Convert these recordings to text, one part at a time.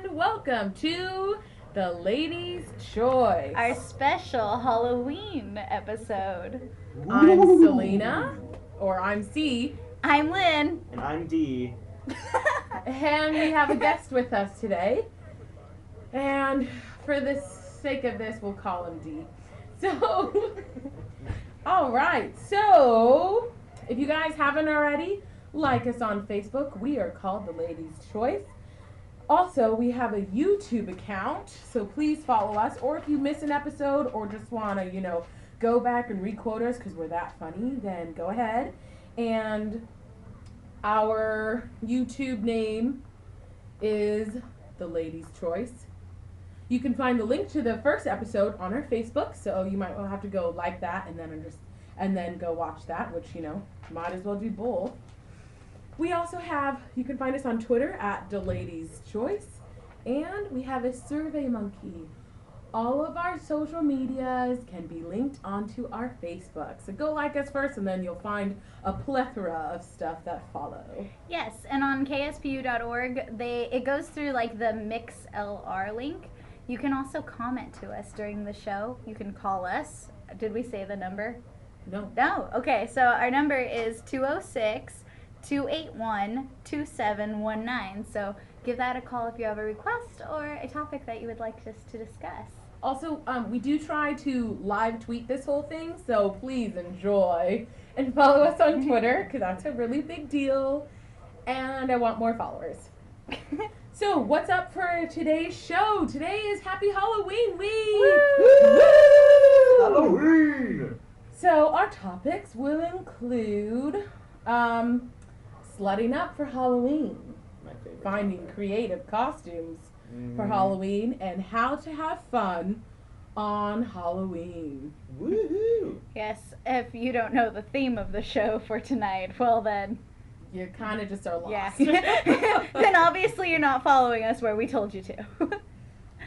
and welcome to the Ladies' Choice. Our special Halloween episode. I'm Selena, or I'm C. I'm Lynn. And I'm D. And we have a guest with us today. And for the sake of this, we'll call him D. So, alright, so if you guys haven't already, like us on Facebook. We are called the Ladies' Choice. Also, we have a YouTube account, so please follow us. Or if you miss an episode or just want to, go back and re-quote us because we're that funny, then go ahead. And our YouTube name is the Ladies' Choice. You can find the link to the first episode on our Facebook, so you might well have to go like that and then go watch that, which, might as well do both. We also you can find us on Twitter at The Ladies' Choice, and we have a Survey Monkey. All of our social medias can be linked onto our Facebook. So go like us first, and then you'll find a plethora of stuff that follow. Yes, and on kspu.org, it goes through like the MixLR link. You can also comment to us during the show. You can call us. Did we say the number? No. No. Okay, so our number is 206-281-2719. So give that a call if you have a request or a topic that you would like us to discuss. Also, we do try to live tweet this whole thing, so please enjoy and follow us on Twitter, because that's a really big deal, and I want more followers. So, what's up for today's show? Today is Happy Halloween Week! Woo! Halloween! So, our topics will include slutting up for Halloween, My favorite. finding creative costumes for Halloween, and how to have fun on Halloween. Woohoo! Yes, if you don't know the theme of the show for tonight, well then, You kind of just are lost. yeah. Then obviously you're not following us where we told you to.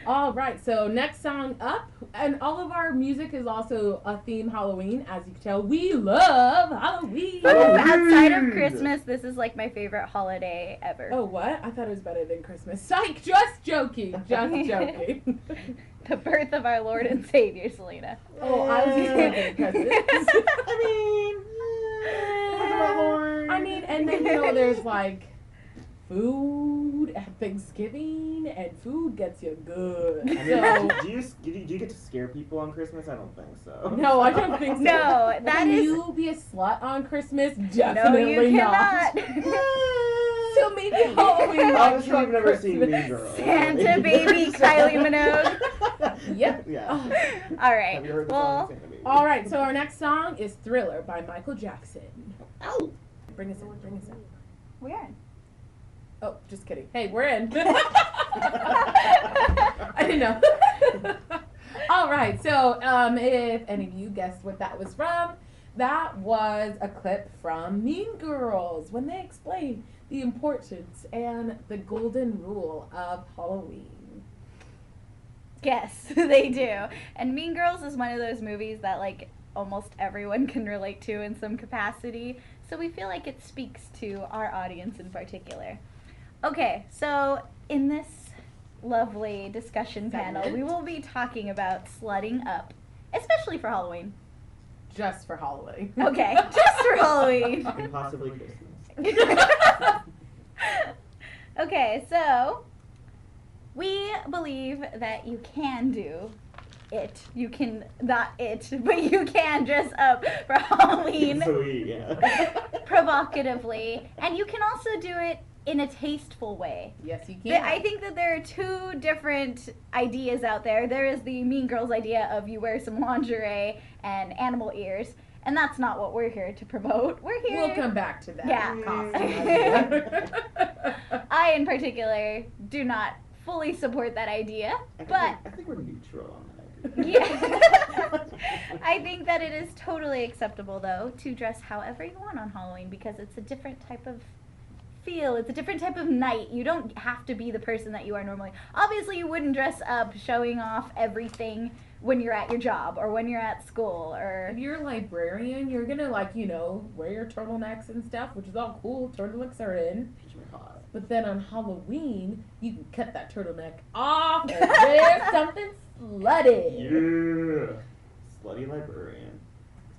All right, so next song up, and all of our music is also a theme Halloween. As you can tell, we love Halloween. Outside of Christmas, this is like my favorite holiday ever. Oh, what? I thought it was better than Christmas. Psych, just joking, just joking. The birth of our Lord and Savior, Selena. Oh, I was just thinking presents. I mean, and then, there's like food at Thanksgiving, and food gets you good. I mean, So, do you get to scare people on Christmas? I don't think so. no, I don't think so. No, that Can is... you be a slut on Christmas? No, Definitely you not. cannot. So maybe Halloween. Obviously, on you've never seen Christmas. Mean Girls. Santa baby Kylie Minogue. Yep. Yeah. Oh. All right. Have you heard the Well, song Santa Baby? All right, so our next song is Thriller by Michael Jackson. Ow! Bring us in. we're in. Oh, just kidding. Hey, we're in. I didn't know. All right, so if any of you guessed what that was from, that was a clip from Mean Girls when they explain the importance and the golden rule of Halloween. Yes, they do. And Mean Girls is one of those movies that like almost everyone can relate to in some capacity. So we feel like it speaks to our audience in particular. Okay, so in this lovely discussion panel, we will be talking about slutting up, especially for Halloween. Just for Halloween. Okay, just for Halloween. And possibly Christmas. Okay, so we believe that you can do it. You can, not it, but you can dress up for Halloween Yeah. provocatively, and you can also do it in a tasteful way. Yes, you can. I think that there are two different ideas out there. There is the Mean Girls idea of you wear some lingerie and animal ears, and that's not what we're here to promote. We're here... We'll come back to that. Yeah. Costume idea. I, in particular, do not fully support that idea, but... I think we're neutral on that idea. Yeah. I think that it is totally acceptable, though, to dress however you want on Halloween, because it's a different type of feel. It's a different type of night. You don't have to be the person that you are normally. Obviously, you wouldn't dress up showing off everything when you're at your job or when you're at school or... If you're a librarian, you're gonna wear your turtlenecks and stuff, which is all cool. Turtlenecks are in. Picture me hot. But then on Halloween, you can cut that turtleneck off and wear something slutty. Yeah. Slutty librarian.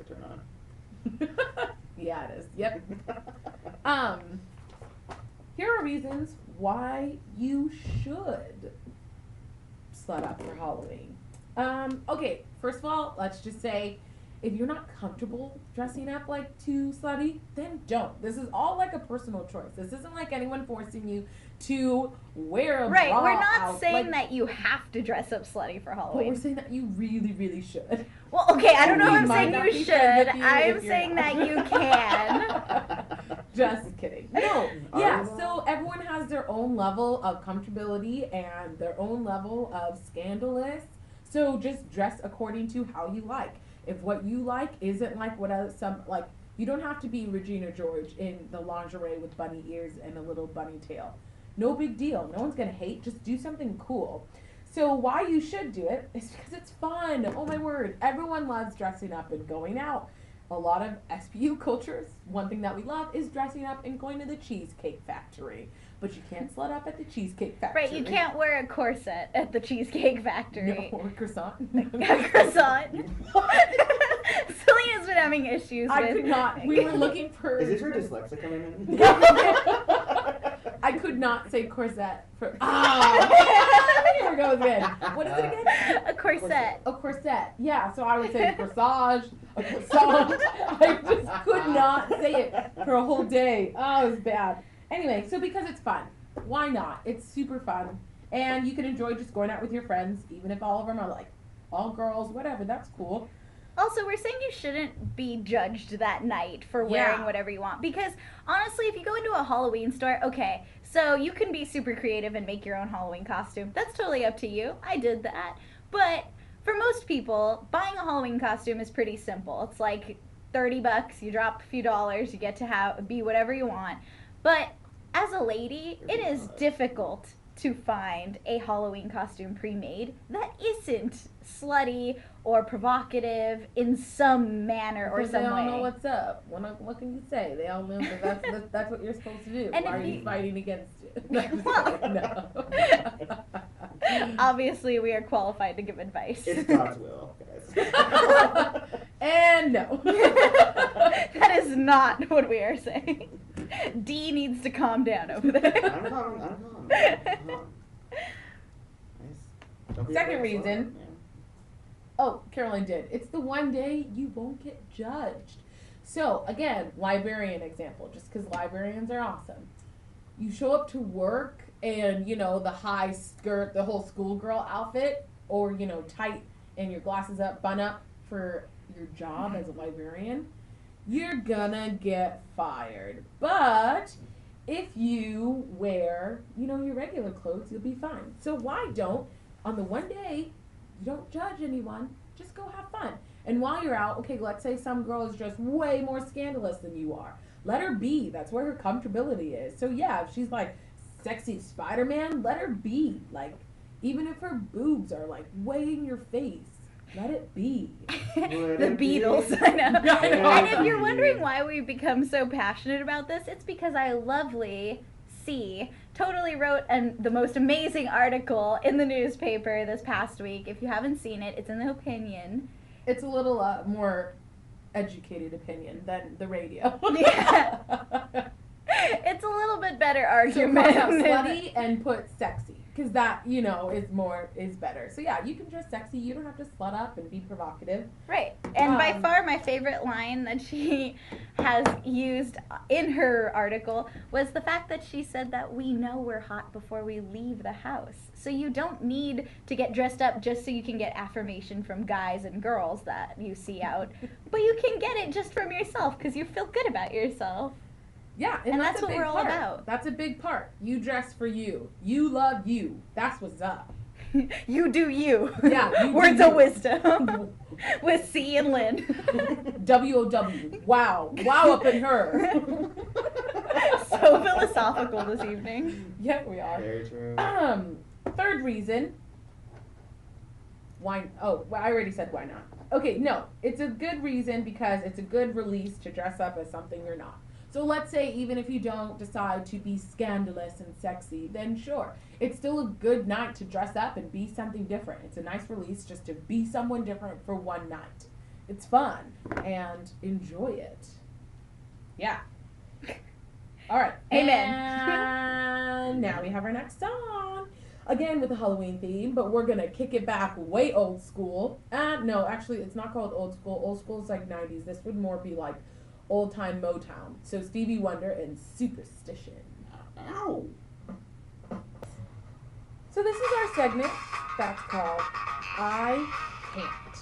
It's a turn on. Yeah, it is. Yep. Here are reasons why you should slut up for Halloween. Okay, first of all, let's just say if you're not comfortable dressing up like too slutty, then don't. This is all like a personal choice. This isn't like anyone forcing you to wear a Right, bra we're not out. saying Like, that you have to dress up slutty for but Halloween. we're saying that you really, really should. Well, okay, I don't know We if I'm might saying not you be should. friends with you I'm if you're saying not. that you can. Just kidding. No, yeah, Oh. so everyone has their own level of comfortability and their own level of scandalous. So just dress according to how you like. If what you like isn't like what you don't have to be Regina George in the lingerie with bunny ears and a little bunny tail. No big deal. No one's gonna hate. Just do something cool. So why you should do it is because it's fun. Oh my word. Everyone loves dressing up and going out. A lot of SPU cultures, one thing that we love is dressing up and going to the Cheesecake Factory. But you can't slut up at the Cheesecake Factory. Right, you can't wear a corset at the Cheesecake Factory. No, or croissant. A croissant. Selena's been having issues I with... could not. We were looking for. Is this her dyslexia coming in? I could not say corset for. Ah! Here it goes again. What is it again? A corset. A corset. Yeah, so I would say corsage, a croissant. I just could not say it for a whole day. Oh, it was bad. Anyway, so because it's fun, why not? It's super fun. And you can enjoy just going out with your friends, even if all of them are like all girls, whatever, that's cool. Also, we're saying you shouldn't be judged that night for wearing Yeah. whatever you want. Because, honestly, if you go into a Halloween store, okay, so you can be super creative and make your own Halloween costume. That's totally up to you. I did that. But for most people, buying a Halloween costume is pretty simple. It's like $30, you drop a few dollars, you get to be whatever you want. But as a lady, it is difficult to find a Halloween costume pre-made that isn't slutty or provocative in some manner or Because some they all way. know what's up. What can you say? They all know that that's what you're supposed to do. And Why if are you you- fighting against it? Well- No. Obviously, we are qualified to give advice. It's God's will, guys. And no. That is not what we are saying. D needs to calm down over there. I'm calm. Nice. Don't be Second afraid to reason. slut, man. Oh, Caroline did. It's the one day you won't get judged. So, again, librarian example, just because librarians are awesome. You show up to work and, the high skirt, the whole schoolgirl outfit, or, tight and your glasses up, bun up for your job as a librarian, you're gonna get fired. But if you wear, your regular clothes, you'll be fine. So why don't, on the one day, you don't judge anyone, just go have fun. And while you're out, okay, let's say some girl is just way more scandalous than you are. Let her be. That's where her comfortability is. So yeah, if she's like sexy Spider-Man, let her be. Like, even if her boobs are like way in your face, let it be. The Beatles, I know. I know. And if you're wondering why we've become so passionate about this, it's because our lovely C totally wrote the most amazing article in the newspaper this past week. If you haven't seen it, it's in the opinion. It's a little more educated opinion than the radio. Yeah. It's a little bit better So argument. cross out slutty and put sexy, because that is better. So yeah, you can dress sexy. You don't have to slut up and be provocative. Right. And by Um, far my favorite line that she has used in her article was the fact that she said that we know we're hot before we leave the house. So you don't need to get dressed up just so you can get affirmation from guys and girls that you see out. But you can get it just from yourself because you feel good about yourself. Yeah, And that's that's a what big we're all part. about. That's a big part. You dress for you. You love you. That's what's up. You do you. Yeah, you do Words you. of wisdom with C and Lyn. W-O-W. Wow. Wow up in her. So philosophical this evening. Yeah, we are. Very true. Third reason. Why? Oh, well, I already said why not. Okay, no. It's a good reason because it's a good release to dress up as something you're not. So let's say even if you don't decide to be scandalous and sexy, then sure. It's still a good night to dress up and be something different. It's a nice release just to be someone different for one night. It's fun and enjoy it. Yeah. All right. Amen. And now we have our next song. Again with the Halloween theme, but we're going to kick it back way old school. No, actually, it's not called old school. Old school is like 90s. This would more be like old time Motown. So Stevie Wonder and Superstition. Ow. So this is our segment that's called I Can't.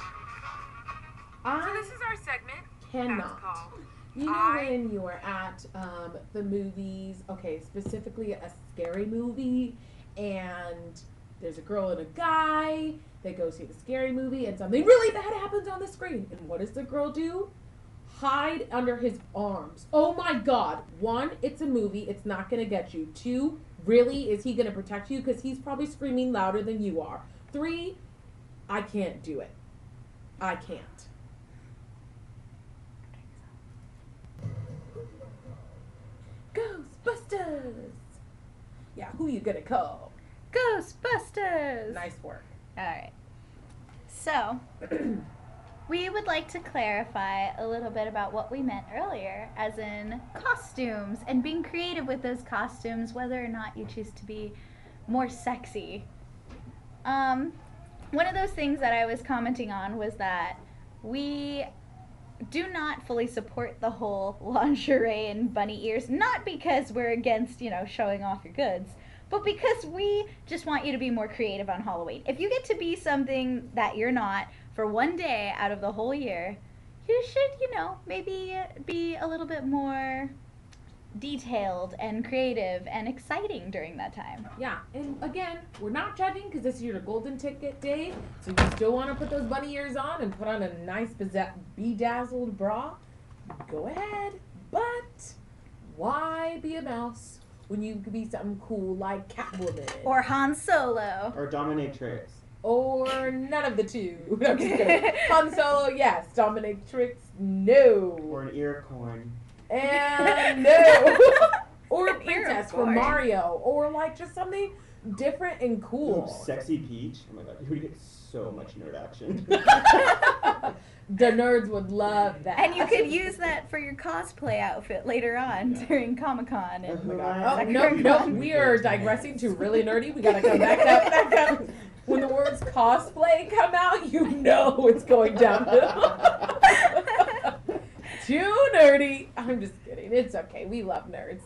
So this is our segment Cannot. that's called You know when you are at the movies, okay, specifically a scary movie, and there's a girl and a guy, they go see the scary movie, and something really bad happens on the screen. And what does the girl do? Hide under his arms. Oh my God. 1, it's a movie, it's not going to get you. 2, really, is he going to protect you? Because he's probably screaming louder than you are. 3, I can't do it. I can't. Ghostbusters! Yeah, who you gonna call? Ghostbusters! Nice work. Alright. So, we would like to clarify a little bit about what we meant earlier, as in costumes, and being creative with those costumes, whether or not you choose to be more sexy. One of those things that I was commenting on was that we do not fully support the whole lingerie and bunny ears, not because we're against, showing off your goods, but because we just want you to be more creative on Halloween. If you get to be something that you're not for one day out of the whole year, you should, maybe be a little bit more detailed and creative and exciting during that time. Yeah, and again, we're not judging because this is your golden ticket day, so you still want to put those bunny ears on and put on a nice bedazzled bra, go ahead. But why be a mouse when you could be something cool like Catwoman? Or Han Solo. Or dominatrix. Or none of the two. I'm just kidding. Han Solo, yes. Dominatrix, no. Or an ear corn. And no. Or a An princess ear from corn. Mario. Or like just something different and cool. Ooh, sexy Peach. Oh my God, you would get so much nerd action. The nerds would love that. And you could use that for your cosplay outfit later on during Comic-Con. Oh And my God. Oh, Second no, one. we are digressing to really nerdy. We gotta come back up. When the words cosplay come out, you know it's going downhill. Too nerdy. I'm just kidding. It's okay. We love nerds.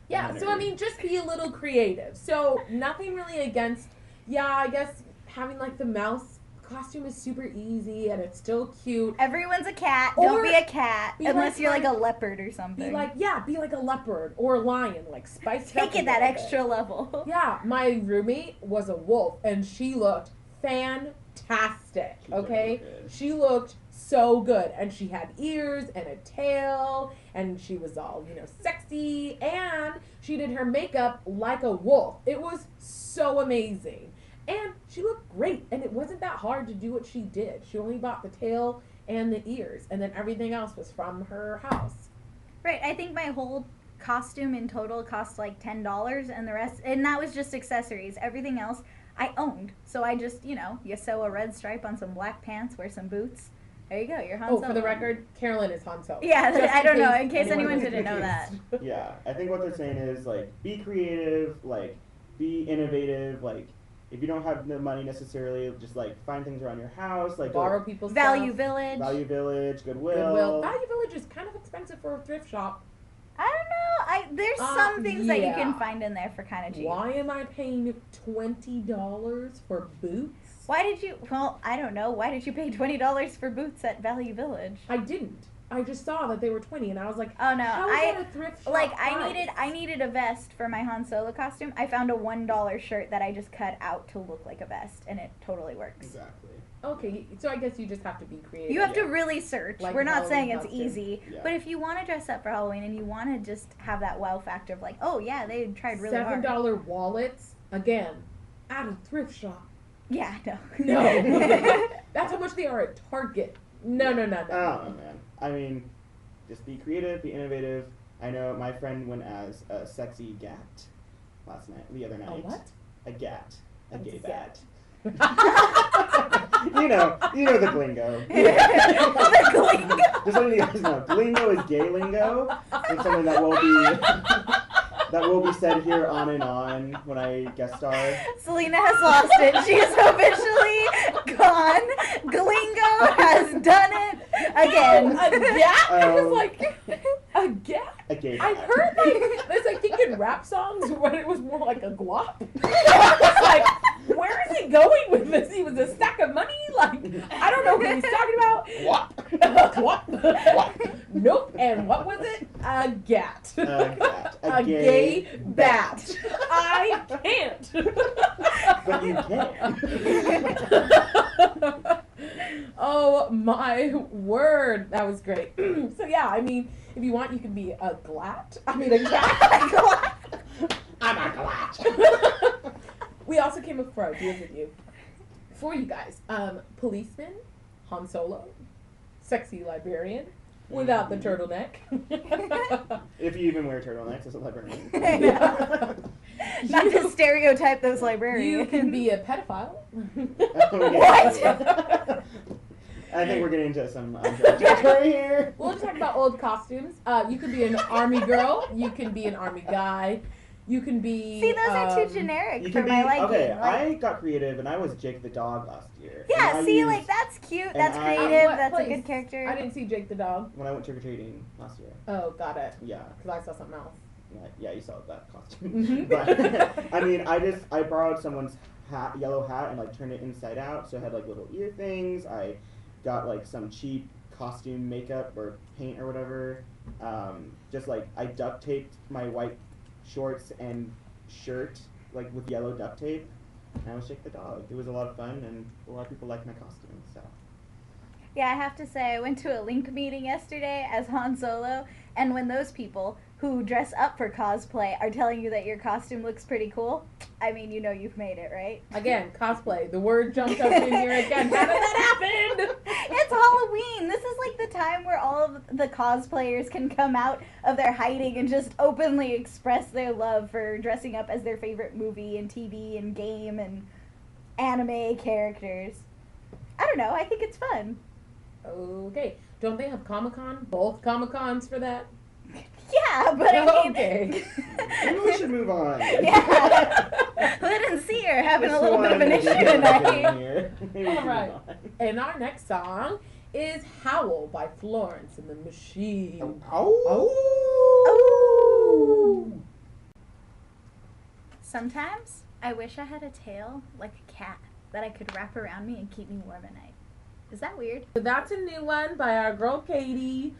Yeah, so I mean, just be a little creative. So nothing really against, I guess having like the mouse costume is super easy and it's still cute. Everyone's a cat. Or Don't be a cat be unless like you're like a my- leopard or something. Be like a leopard or a lion, like spice it up. Take it a that little bit. extra level. Yeah, my roommate was a wolf and she looked fantastic, She did okay? look good. She looked so good and she had ears and a tail and she was all, sexy and she did her makeup like a wolf. It was so amazing. And she looked great and it wasn't that hard to do what she did. She only bought the tail and the ears and then everything else was from her house. Right, I think my whole costume in total cost like $10 and the rest, and that was just accessories. Everything else I owned. So I just, you sew a red stripe on some black pants, wear some boots. There you go, you're Han Solo. For the record, Carolyn is Han Solo. Yeah, Just I don't know, in case anyone anyone was didn't know that. confused. Yeah, I think what they're saying is like be creative, like be innovative, like if you don't have the money necessarily, just like find things around your house, like Borrow people's Value stuff. Village. Value Village, Goodwill. Goodwill. Value Village is kind of expensive for a thrift shop. I don't know. There's some things that you can yeah. find in there for kind of cheap. Why am I paying $20 for boots? Why did you? Well, I don't know. Why did you pay $20 for boots at Value Village? I didn't. I just saw that they were 20 and I was like, Oh no, how is that a thrift shop price? I needed a vest for my Han Solo costume. I found a $1 shirt that I just cut out to look like a vest, and it totally works. Exactly. Okay, so I guess you just have to be creative. You have to really search. Like We're not saying Halloween it's costume. easy, Yeah. but if you want to dress up for Halloween and you want to just have that wow factor of like, oh yeah, they tried really hard. $7 wallets, again, at a thrift shop. Yeah, no. No. That's how much they are at Target. No. I don't know, man. I mean, just be creative, be innovative. I know my friend went as a sexy gat the other night. A what? A gat. A What's gay a bat. gat? you know the glingo. The glingo. Just letting you guys know, glingo is gay lingo. It's something that will be said here on and on when I guest star. Selena has lost it. She is officially gone. Glingo has done it again. A gat? I was like, a gat? A gay I bat. heard like there's like thinking rap songs when it was more like a glop. It's like, where is he going with this? He was a stack of money? Like, I don't know what he's talking about. What? Nope. And what was it? A gat. A gat. A gay bat. I can't. But you can. Oh my word. That was great. So yeah, I mean, if you want, you can be a glat. I mean, a cat. I'm a glat. We also came up for ideas with you. For you guys. Policeman, Han Solo, sexy librarian, without the turtleneck. If you even wear turtlenecks as a librarian. Not to stereotype those librarians. You can be a pedophile. What? I think we're getting into some territory here. We'll just talk about old costumes. You can be an army girl. You can be an army guy. You can be. See, those are too generic You for can be my liking. okay. Like, I got creative and I was Jake the dog last year. yeah, And I see, used- like that's cute. and That's I- creative. What That's place? a good character. I didn't see Jake the dog. when I went trick or treating last year. Oh, got it. Yeah. Because I saw something else. Yeah, you saw that costume. Mhm. But I mean, I borrowed someone's yellow hat and like turned it inside out, so it had like little ear things. I got like some cheap costume makeup or paint or whatever. Just like I duct taped my white shorts and shirt like with yellow duct tape, and I was Jake the dog. It was a lot of fun, and a lot of people liked my costume. So. Yeah, I have to say, I went to a Link meeting yesterday as Han Solo, and when those people who dress up for cosplay are telling you that your costume looks pretty cool, I mean, you know you've made it, right? Again, cosplay. The word jumped up in here again. How did that happen? It's Halloween. This is like the time where all of the cosplayers can come out of their hiding and just openly express their love for dressing up as their favorite movie and TV and game and anime characters. I don't know. I think it's fun. Okay. Don't they have Comic-Con? Both Comic-Cons for that? Yeah, but I mean... Okay. Maybe we should move on. Yeah. Lyn and Cee are having a little bit of an issue tonight. All right. And our next song is Howl by Florence and the Machine. Oh. Sometimes I wish I had a tail like a cat that I could wrap around me and keep me warm at night. Is that weird? So that's a new one by our girl Katie.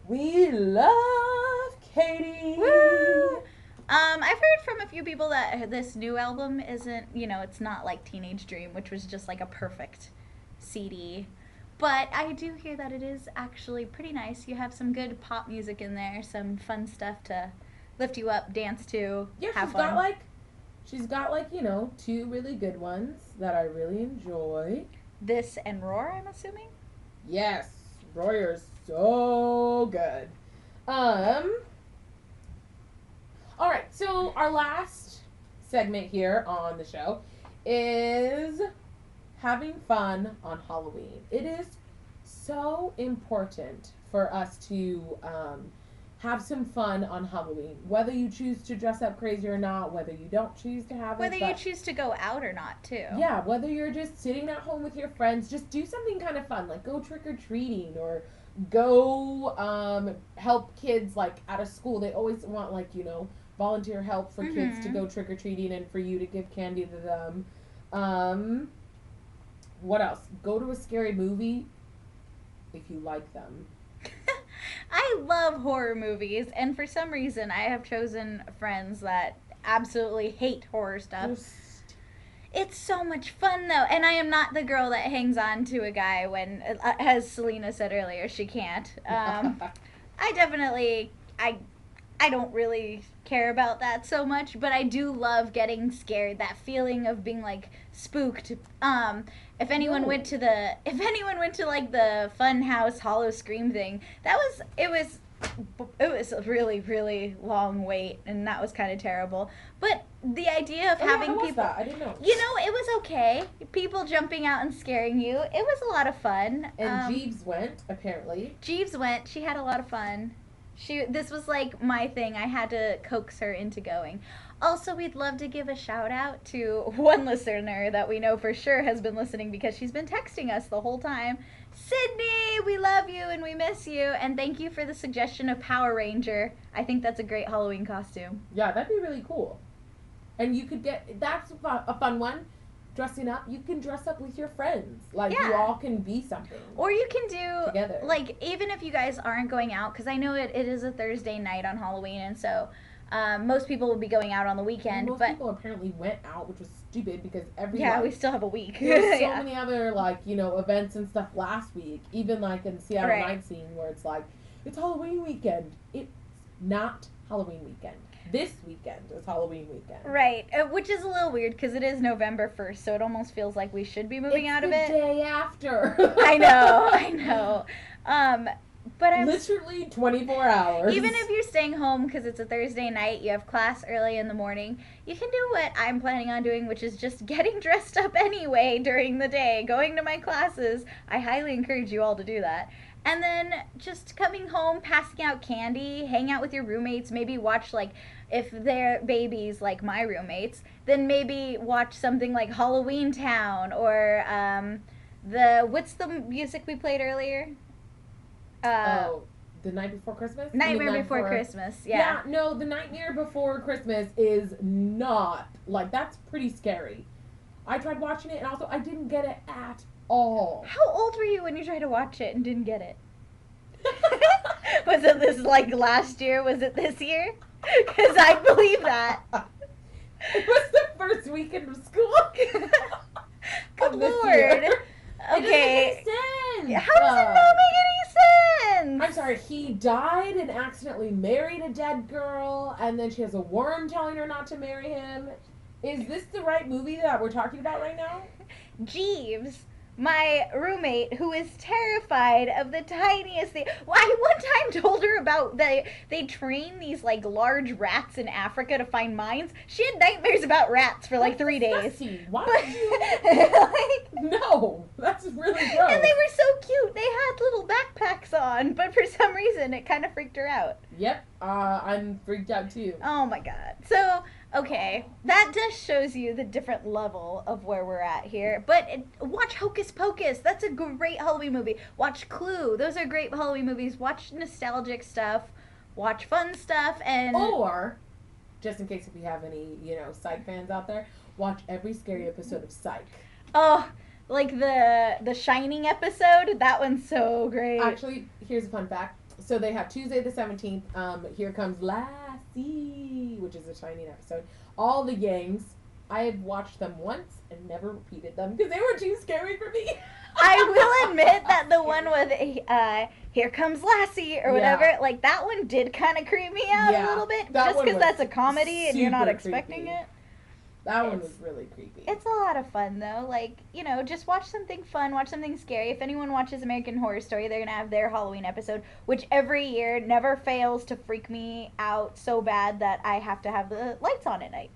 We love Katie. Woo! I've heard from a few people that this new album isn't, it's not like Teenage Dream, which was just like a perfect CD. But I do hear that it is actually pretty nice. You have some good pop music in there, some fun stuff to lift you up, dance to, Yeah, have she's fun. got like, two really good ones that I really enjoy. This and Roar, I'm assuming? Yes, Royer's so good. All right, so our last segment here on the show is having fun on Halloween. It is so important for us to have some fun on Halloween, whether you choose to dress up crazy or not, whether you don't choose to have Whether it. you choose to go out or not, too. Yeah, whether you're just sitting at home with your friends, just do something kind of fun, like go trick-or-treating or go help kids, like, out of school. They always want, like, volunteer help for kids to go trick-or-treating and for you to give candy to them. What else? Go to a scary movie if you like them. I love horror movies, and for some reason I have chosen friends that absolutely hate horror stuff. It's so much fun, though, and I am not the girl that hangs on to a guy when, as Selena said earlier, she can't. I I don't really care about that so much, but I do love getting scared. That feeling of being like spooked. If anyone went to like the Fun House Hollow Scream thing, it was a really, really long wait, and that was kind of terrible. But the idea of having people, I didn't know. you know, it was okay. People jumping out and scaring you. It was a lot of fun. And Jeeves went, apparently. Jeeves went. She had a lot of fun. This was like my thing. I had to coax her into going. Also, we'd love to give a shout out to one listener that we know for sure has been listening because she's been texting us the whole time. Sydney, we love you and we miss you. And thank you for the suggestion of Power Ranger. I think that's a great Halloween costume. Yeah, that'd be really cool. And you could that's a fun one. Dressing up, you can dress up with your friends. Like, you all can be something. Or you can do, together. Like, even if you guys aren't going out, because I know it is a Thursday night on Halloween, and so most people will be going out on the weekend. Most people apparently went out, which was stupid because we still have a week. There's so many other, like, you know, events and stuff last week. Even, like, in Seattle Night Scene, where it's like, it's Halloween weekend. It's not Halloween weekend. This weekend is Halloween weekend. Right, which is a little weird because it is November 1st, so it almost feels like we should be moving out of it. It's the day after. I know. But I'm literally 24 hours. Even if you're staying home because it's a Thursday night, you have class early in the morning, you can do what I'm planning on doing, which is just getting dressed up anyway during the day, going to my classes. I highly encourage you all to do that. And then just coming home, passing out candy, hang out with your roommates, maybe watch, like, if they're babies like my roommates, then maybe watch something like Halloween Town or what's the music we played earlier? The Night Before Christmas? Nightmare Before Christmas, yeah. Yeah, no, The Nightmare Before Christmas is not, like, that's pretty scary. I tried watching it, and also I didn't get it at all. How old were you when you tried to watch it and didn't get it? Was it this, like, last year? Was it this year? Because I believe that. It was the first weekend of school. Good Lord. Okay. It doesn't make sense. How does it not make any sense? I'm sorry, he died and accidentally married a dead girl, and then she has a worm telling her not to marry him. Is this the right movie that we're talking about right now? Jeeves, my roommate, who is terrified of the tiniest thing. Well, I one time told her about they train these, like, large rats in Africa to find mines. She had nightmares about rats for like 3 days. Why would you? No, that's really gross. And they were so cute. They had little backpacks on, but for some reason it kind of freaked her out. Yep, I'm freaked out too. Oh my god. So, okay, that just shows you the different level of where we're at here. But watch Hocus Pocus. That's a great Halloween movie. Watch Clue. Those are great Halloween movies. Watch nostalgic stuff. Watch fun stuff. And or, just in case if we have any, Psych fans out there, watch every scary episode of Psych. Oh, like the Shining episode? That one's so great. Actually, here's a fun fact. So they have Tuesday the 17th, Here Comes Lassie, which is a Shining episode. All the gangs, I have watched them once and never repeated them because they were too scary for me. I will admit that the one with Here Comes Lassie or whatever, like that one did kind of creep me out a little bit. Just because that's a comedy and you're not expecting it. That one was really creepy. It's a lot of fun, though. Like, just watch something fun, watch something scary. If anyone watches American Horror Story, they're going to have their Halloween episode, which every year never fails to freak me out so bad that I have to have the lights on at night.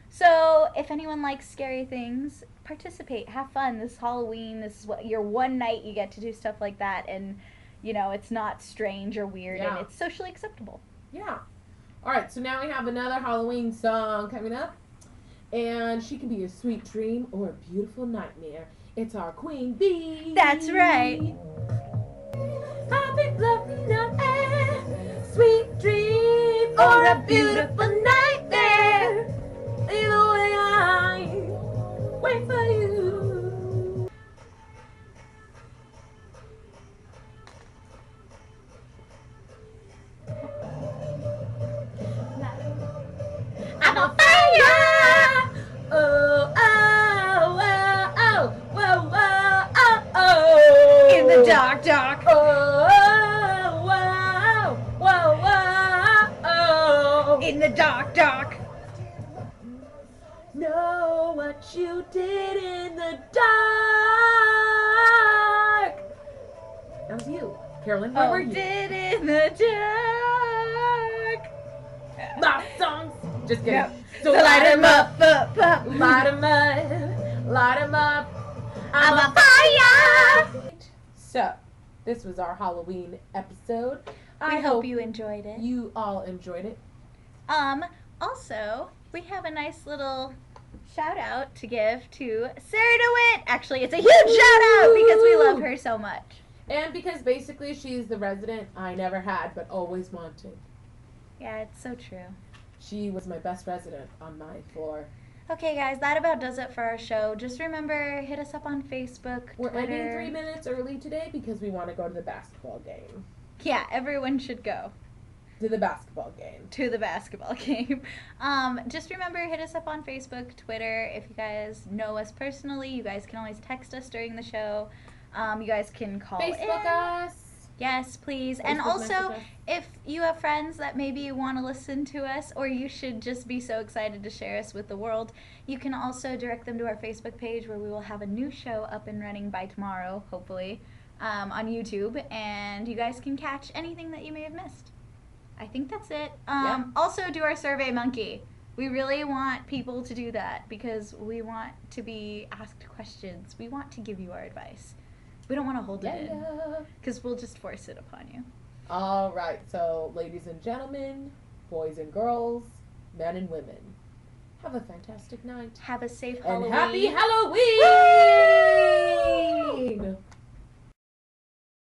So, if anyone likes scary things, participate, have fun. This is Halloween. This is your one night you get to do stuff like that, and, it's not strange or weird, and it's socially acceptable. Yeah. All right, so now we have another Halloween song coming up. And she can be a sweet dream or a beautiful nightmare. It's our Queen Bee. That's right. Happy, lovely night, sweet dream or a beautiful nightmare. Either way, I wait for you. I'm on fire! Oh, oh, oh, oh, whoa, whoa, oh, oh. In the dark. Oh, oh, whoa, whoa, whoa, oh. what you did in the dark. That was you. Carolyn, where were you? Did in the dark. My songs. Just kidding. Yep. So light 'em up, up. Light 'em up. Light 'em up. I'm a fire. So, this was our Halloween episode. I hope you enjoyed it. You all enjoyed it. Also, we have a nice little shout out to give to Sarah DeWitt. Actually, it's a huge shout out because we love her so much. And because basically she's the resident I never had but always wanted. Yeah, it's so true. She was my best resident on my floor. Okay, guys, that about does it for our show. Just remember, hit us up on Facebook, We're Twitter. ending 3 minutes early today because we want to go to the basketball game. Yeah, everyone should go To the basketball game. to the basketball game. Just remember, hit us up on Facebook, Twitter. If you guys know us personally, you guys can always text us during the show. You guys can call Facebook in. us. Yes, please. And Facebook also, message us. if you have friends that maybe want to listen to us, or you should just be so excited to share us with the world, you can also direct them to our Facebook page where we will have a new show up and running by tomorrow, hopefully, on YouTube, and you guys can catch anything that you may have missed. I think that's it. Yeah. Also, do our Survey Monkey. We really want people to do that because we want to be asked questions. We want to give you our advice. We don't want to hold it in because we'll just force it upon you. All right. So, ladies and gentlemen, boys and girls, men and women, have a fantastic night. Have a safe And Halloween. happy Halloween!